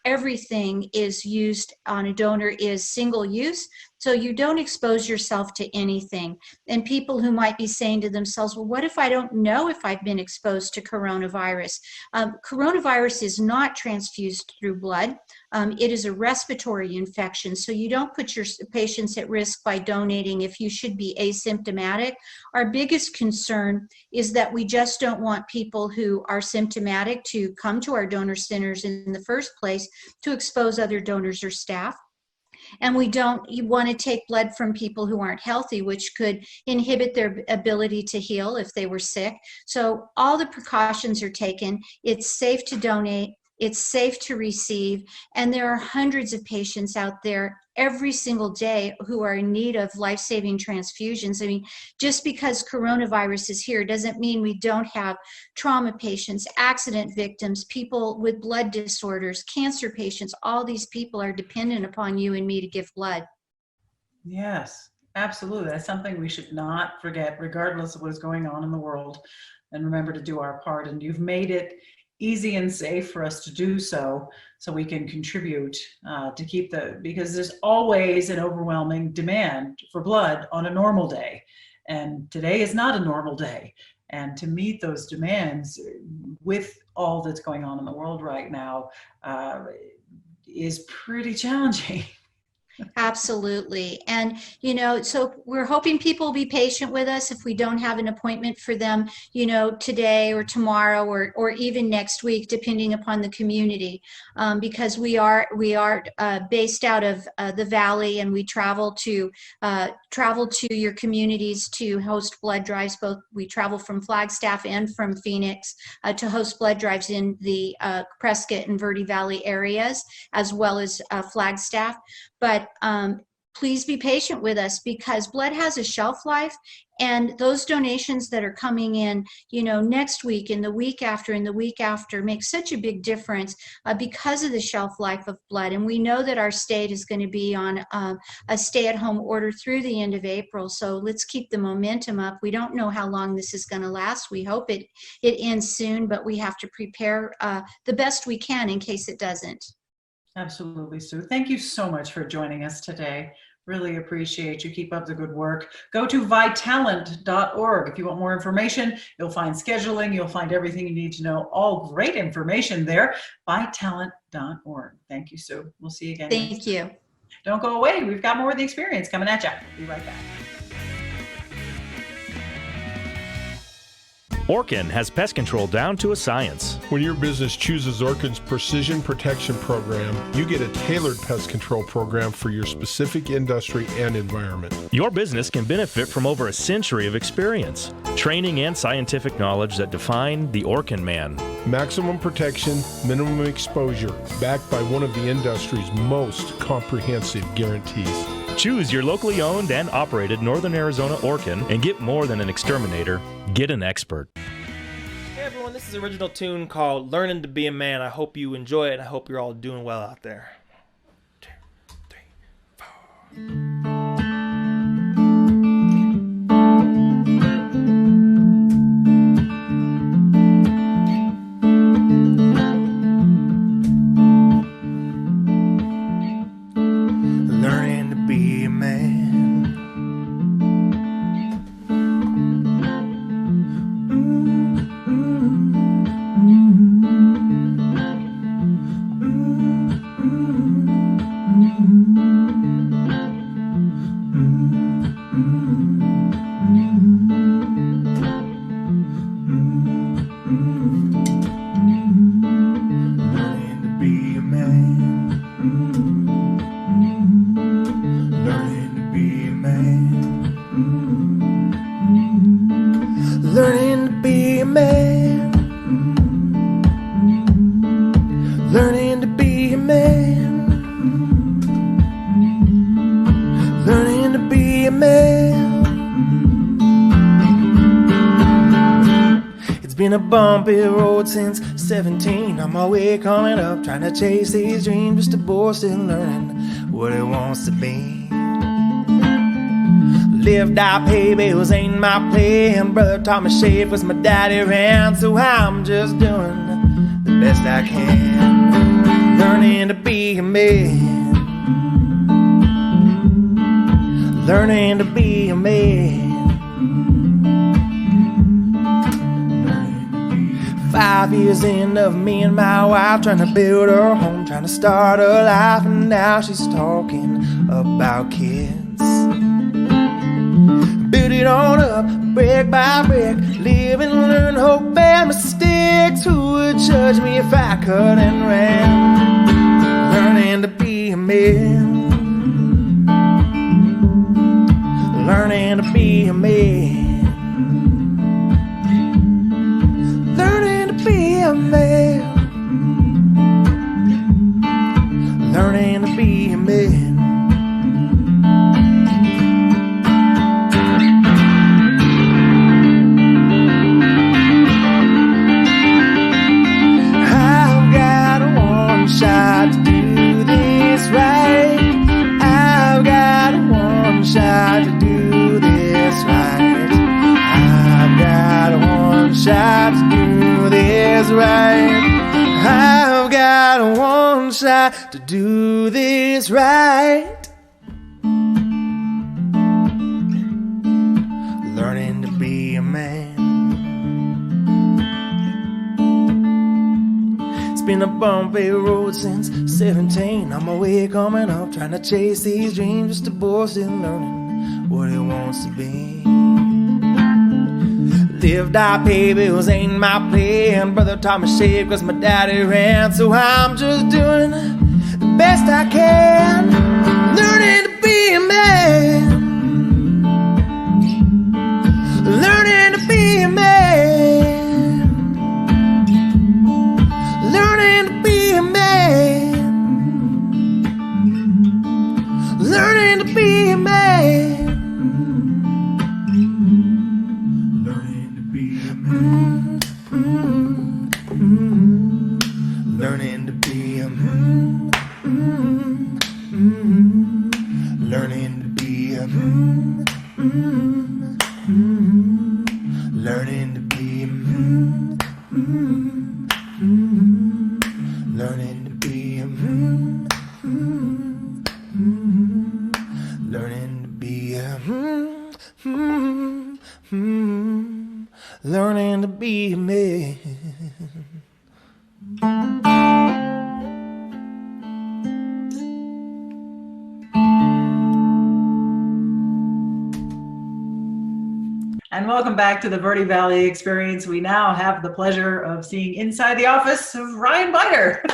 everything is used on a donor is single use, so you don't expose yourself to anything. And people who might be saying to themselves, well, what if I don't know if I've been exposed to coronavirus? Coronavirus is not transfused through blood. It is a respiratory infection, so you don't put your patients at risk by donating if you should be asymptomatic. Our biggest concern is that we just don't want people who are symptomatic to come to our donor centers in the first place to expose other donors or staff. And we don't want to take blood from people who aren't healthy, which could inhibit their ability to heal if they were sick. So all the precautions are taken. It's safe to donate. It's safe to receive. And there are hundreds of patients out there every single day who are in need of life-saving transfusions. I mean, just because coronavirus is here doesn't mean we don't have trauma patients, accident victims, people with blood disorders, cancer patients. All these people are dependent upon you and me to give blood. Yes, absolutely. That's something we should not forget, regardless of what is going on in the world, and remember to do our part. And you've made it easy and safe for us to do so, so we can contribute to keep because there's always an overwhelming demand for blood on a normal day. And today is not a normal day. And to meet those demands with all that's going on in the world right now is pretty challenging. Absolutely. And, you know, so we're hoping people will be patient with us if we don't have an appointment for them, you know, today or tomorrow or even next week, depending upon the community, because we are based out of the Valley, and we travel to your communities to host blood drives. Both we travel from Flagstaff and from Phoenix to host blood drives in the Prescott and Verde Valley areas, as well as Flagstaff. But please be patient with us, because blood has a shelf life, and those donations that are coming in, you know, next week and the week after make such a big difference because of the shelf life of blood. And we know that our state is going to be on a stay-at-home order through the end of April. So let's keep the momentum up. We don't know how long this is going to last. We hope it ends soon, but we have to prepare the best we can in case it doesn't. Absolutely, Sue. Thank you so much for joining us today. Really appreciate you. Keep up the good work. Go to vitalant.org. If you want more information, you'll find scheduling, you'll find everything you need to know. All great information there. Vitalant.org. Thank you, Sue. We'll see you again. Thank you. Don't go away. We've got more of the experience coming at you. Be right back. Orkin has pest control down to a science. When your business chooses Orkin's Precision Protection Program, you get a tailored pest control program for your specific industry and environment. Your business can benefit from over a century of experience, training, and scientific knowledge that define the Orkin man. Maximum protection, minimum exposure, backed by one of the industry's most comprehensive guarantees. Choose your locally owned and operated Northern Arizona Orkin and get more than an exterminator. Get an expert. Hey everyone, this is an original tune called Learning to Be a Man. I hope you enjoy it. I hope you're all doing well out there. 1, 2, 3, 4. been a bumpy road since 17. On my way coming up, trying to chase these dreams. Just a boy still learning what he wants to be. Live, die, pay bills ain't my plan. Brother taught me shape was my daddy ran. So I'm just doing the best I can, learning to be a man, learning to be a man. 5 years in of me and my wife trying to build her home, trying to start her life, and now she's talking about kids. Build it on up, brick by brick, live and learn, hope and mistakes. Who would judge me if I cut and ran? Learning to be a man, learning to be a man, learning to be a man, learning to be a man. Shot to do this right. I've got one shot to do this right. I've got one shot to do this right. I've got one shot to do this right. Learning to be a man. Been a bumpy road since 17. On my way coming up, trying to chase these dreams. Just a boy still learning what he wants to be. Live, die, pay bills ain't my plan. Brother taught me shape cause my daddy ran. So I'm just doing the best I can, learning to be a man, learning to be a man, learning to be a man, learning to be a man, learning to be a man, learning to be a man, learning to be a man, learning to be a man, learning to be a learning to be a learning to be a man. And welcome back to the Verde Valley Experience. We now have the pleasure of seeing inside the office of Ryan Biter,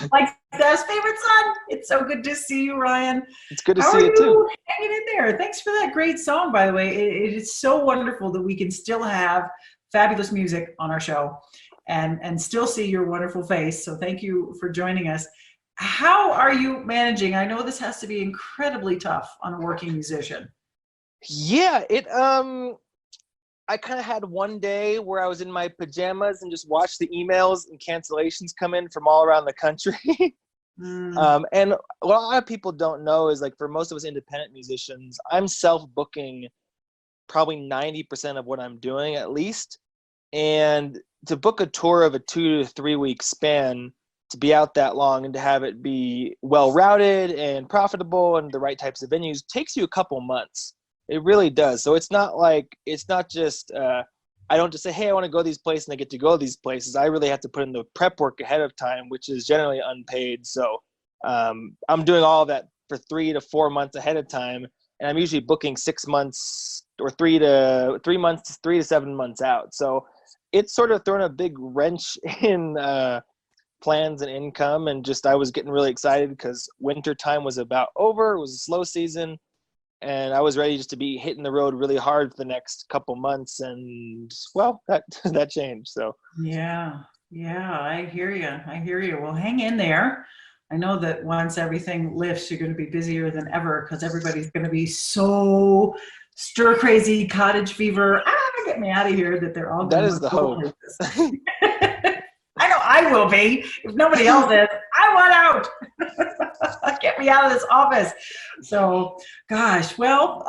Flagstaff's favorite son. It's so good to see you, Ryan. It's good to see you too. Hanging in there. Thanks for that great song, by the way. It is so wonderful that we can still have fabulous music on our show and still see your wonderful face. So thank you for joining us. How are you managing? I know this has to be incredibly tough on a working musician. Yeah, I kind of had one day where I was in my pajamas and just watched the emails and cancellations come in from all around the country. And what a lot of people don't know is, like, for most of us independent musicians, I'm self-booking probably 90% of what I'm doing at least. And to book a tour of a 2 to 3 week span, to be out that long and to have it be well routed and profitable and the right types of venues takes you a couple months. It really does. So it's not just, I don't just say, hey, I want to go these places and I get to go these places. I really have to put in the prep work ahead of time, which is generally unpaid. So I'm doing all of that for 3 to 4 months ahead of time. And I'm usually booking 6 months or 3 to 7 months out. So it's sort of thrown a big wrench in plans and income. And just, I was getting really excited because winter time was about over. It was a slow season. And I was ready just to be hitting the road really hard for the next couple months, and well, that changed. So yeah, I hear you. Well, hang in there. I know that once everything lifts, you're going to be busier than ever because everybody's going to be so stir crazy, cottage fever. I get me out of here that they're all That going is to the go hope. places. I know I will be. If nobody else is, I want out. Get me out of this office. So, gosh, well,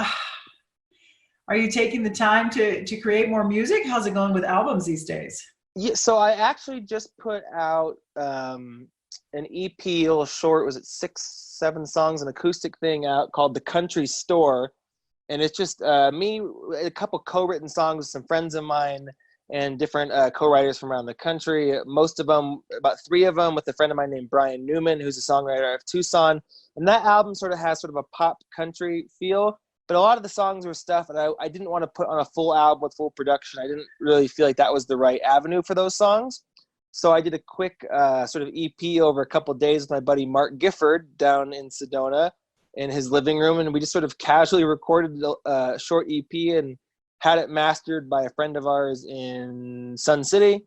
are you taking the time to create more music? How's it going with albums these days? Yeah, so I actually just put out an EP, a little short, was it 6-7 songs, an acoustic thing out called The Country Store. And it's just me, a couple co-written songs with some friends of mine and different co-writers from around the country. Most of them, about 3 of them, with a friend of mine named Brian Newman, who's a songwriter out of Tucson. And that album sort of has sort of a pop country feel. But a lot of the songs were stuff that I didn't want to put on a full album with full production. I didn't really feel like that was the right avenue for those songs. So I did a quick sort of EP over a couple of days with my buddy Mark Gifford down in Sedona in his living room. And we just sort of casually recorded a short EP and had it mastered by a friend of ours in Sun City.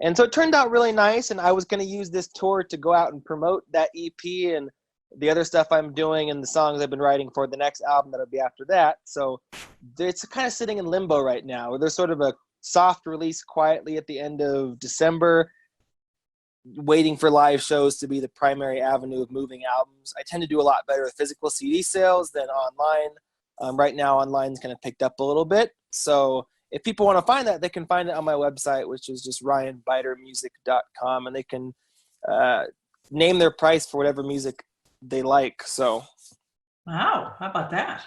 And so it turned out really nice. And I was going to use this tour to go out and promote that EP and the other stuff I'm doing and the songs I've been writing for the next album that'll be after that. So it's kind of sitting in limbo right now. There's sort of a soft release quietly at the end of December, waiting for live shows to be the primary avenue of moving albums. I tend to do a lot better with physical CD sales than online. Right now, online's kind of picked up a little bit. So if people want to find that, they can find it on my website, which is just ryanbitermusic.com, and they can name their price for whatever music they like. So Wow, how about that?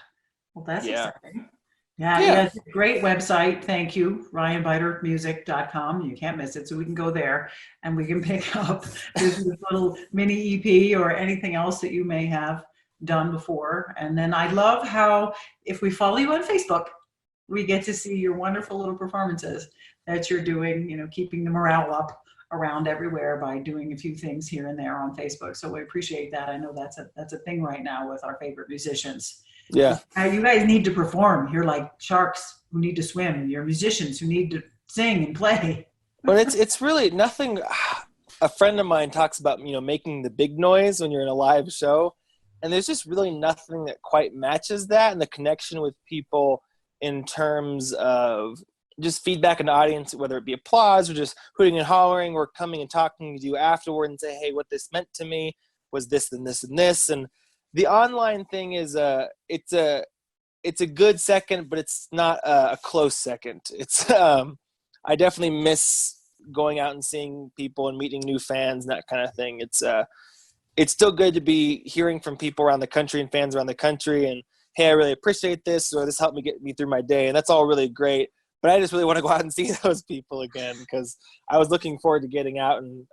Well, that's exciting. Yeah, Yeah. it's a great website. Thank you, ryanbitermusic.com. You can't miss it, so we can go there and we can pick up this little mini EP or anything else that you may have done before. And then I love how if we follow you on Facebook, we get to see your wonderful little performances that you're doing, you know, keeping the morale up around everywhere by doing a few things here and there on Facebook. So we appreciate that. I know that's a thing right now with our favorite musicians. Yeah. You guys need to perform. You're like sharks who need to swim. You're musicians who need to sing and play. But it's really nothing. A friend of mine talks about, you know, making the big noise when you're in a live show. And there's just really nothing that quite matches that, and the connection with people in terms of just feedback in the audience, whether it be applause or just hooting and hollering or coming and talking to you afterward and say, hey, what this meant to me was this and this and this. And the online thing is it's a good second, but it's not a close second. It's I definitely miss going out and seeing people and meeting new fans and that kind of thing. It's still good to be hearing from people around the country and fans around the country and, hey, I really appreciate this, or this helped me get me through my day. And that's all really great. But I just really want to go out and see those people again, because I was looking forward to getting out and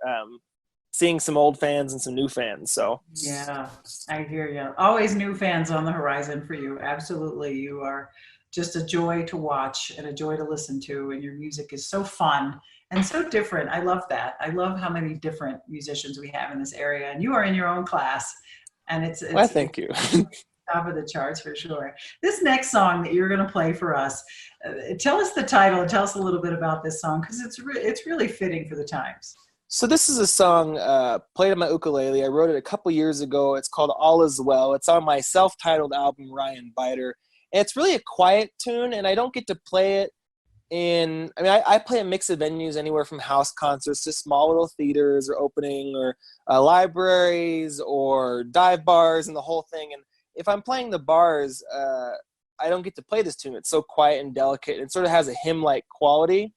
seeing some old fans and some new fans. So Yeah, I hear you. Always new fans on the horizon for you. Absolutely. You are just a joy to watch and a joy to listen to. And your music is so fun and so different. I love that. I love how many different musicians we have in this area. And you are in your own class. And it's well, thank you. Top of the charts for sure. This next song that you're going to play for us, tell us the title and tell us a little bit about this song, because it's really fitting for the times. So this is a song played on my ukulele. I wrote it a couple years ago. It's called All Is Well. It's on my self-titled album, Ryan Biter. And it's really a quiet tune, and I don't get to play it I play a mix of venues, anywhere from house concerts to small little theaters or opening or libraries or dive bars and the whole thing. And if I'm playing the bars, I don't get to play this tune. It's so quiet and delicate. It sort of has a hymn-like quality.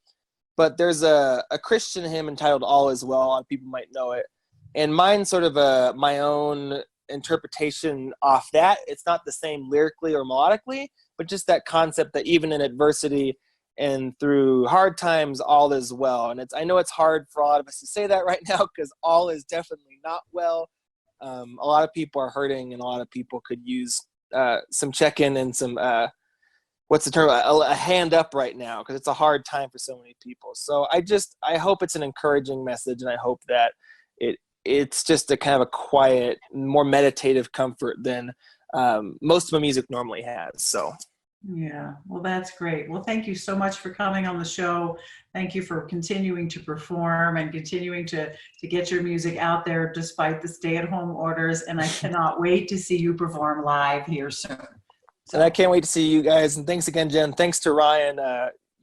But there's a Christian hymn entitled All Is Well. A lot of people might know it. And mine's sort of my own interpretation off that. It's not the same lyrically or melodically, but just that concept that even in adversity and through hard times, all is well. And I know it's hard for a lot of us to say that right now, because all is definitely not well. A lot of people are hurting, and a lot of people could use some check-in and some what's the term? A hand up right now, because it's a hard time for so many people. So I hope it's an encouraging message, and I hope that it's just a kind of a quiet, more meditative comfort than most of my music normally has. So. Yeah, well, that's great. Well, thank you so much for coming on the show. Thank you for continuing to perform and continuing to get your music out there despite the stay-at-home orders. And I cannot wait to see you perform live here soon. And I can't wait to see you guys. And thanks again, Jen. Thanks to Ryan.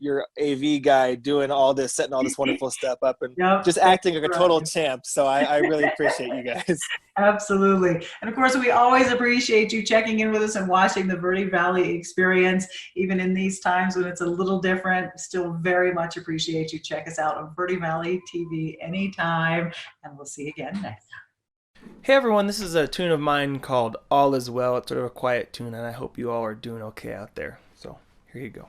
your AV guy doing all this, setting all this wonderful stuff up, and Yep. just acting like a total champ. So I really appreciate you guys. Absolutely. And of course, we always appreciate you checking in with us and watching the Verde Valley experience. Even in these times when it's a little different, still very much appreciate you. Check us out on Verde Valley TV anytime, and we'll see you again next time. Hey everyone, this is a tune of mine called All Is Well. It's sort of a quiet tune, and I hope you all are doing okay out there. So here you go.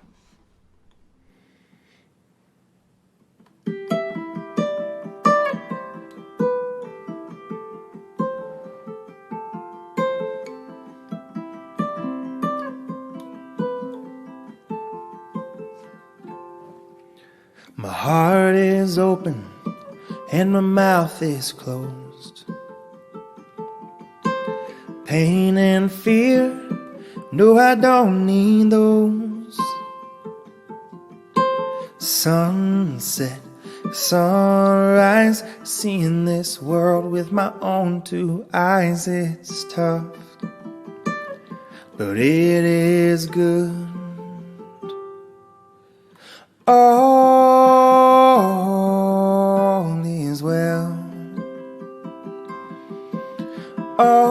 My heart is open and my mouth is closed. Pain and fear, no, I don't need those. Sunset, sunrise, seeing this world with my own two eyes, it's tough, but it is good. All is well. All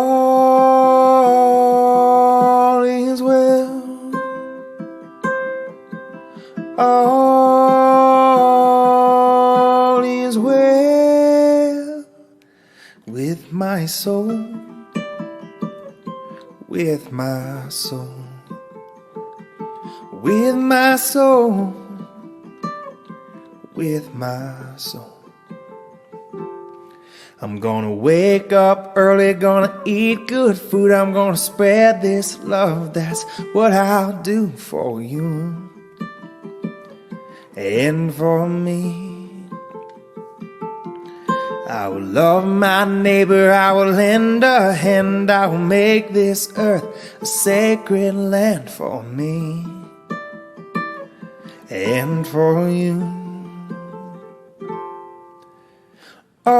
is well. All is well with my soul, with my soul, with my soul, with my soul. I'm gonna wake up early, gonna eat good food, I'm gonna spread this love, that's what I'll do for you and for me. I will love my neighbor, I will lend a hand, I will make this earth a sacred land for me and for you. All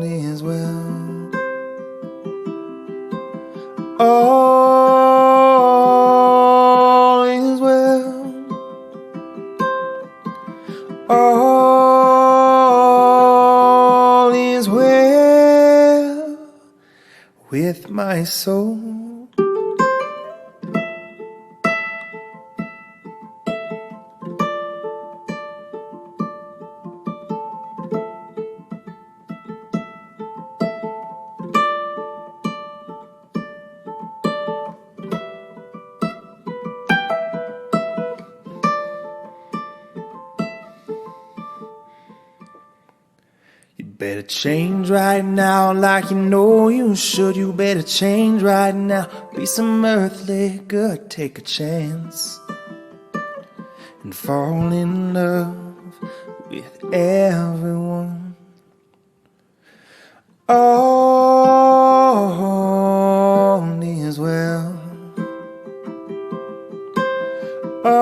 is well. All is well. All is well with my soul. You better change right now like you know you should. You better change right now. Be some earthly good. Take a chance and fall in love with everyone. All is well. All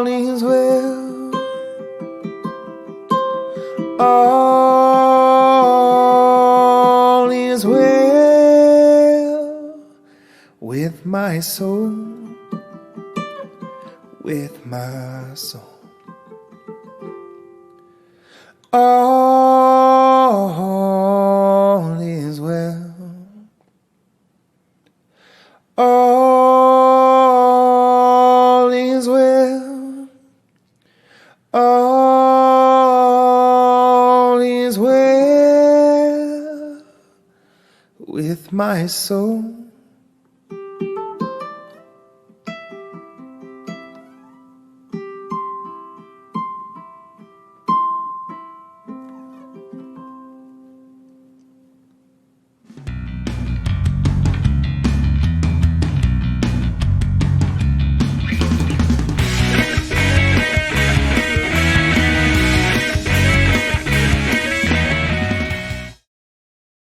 is well. All is well with my soul, with my soul. All is well. All is well. All is well with my soul.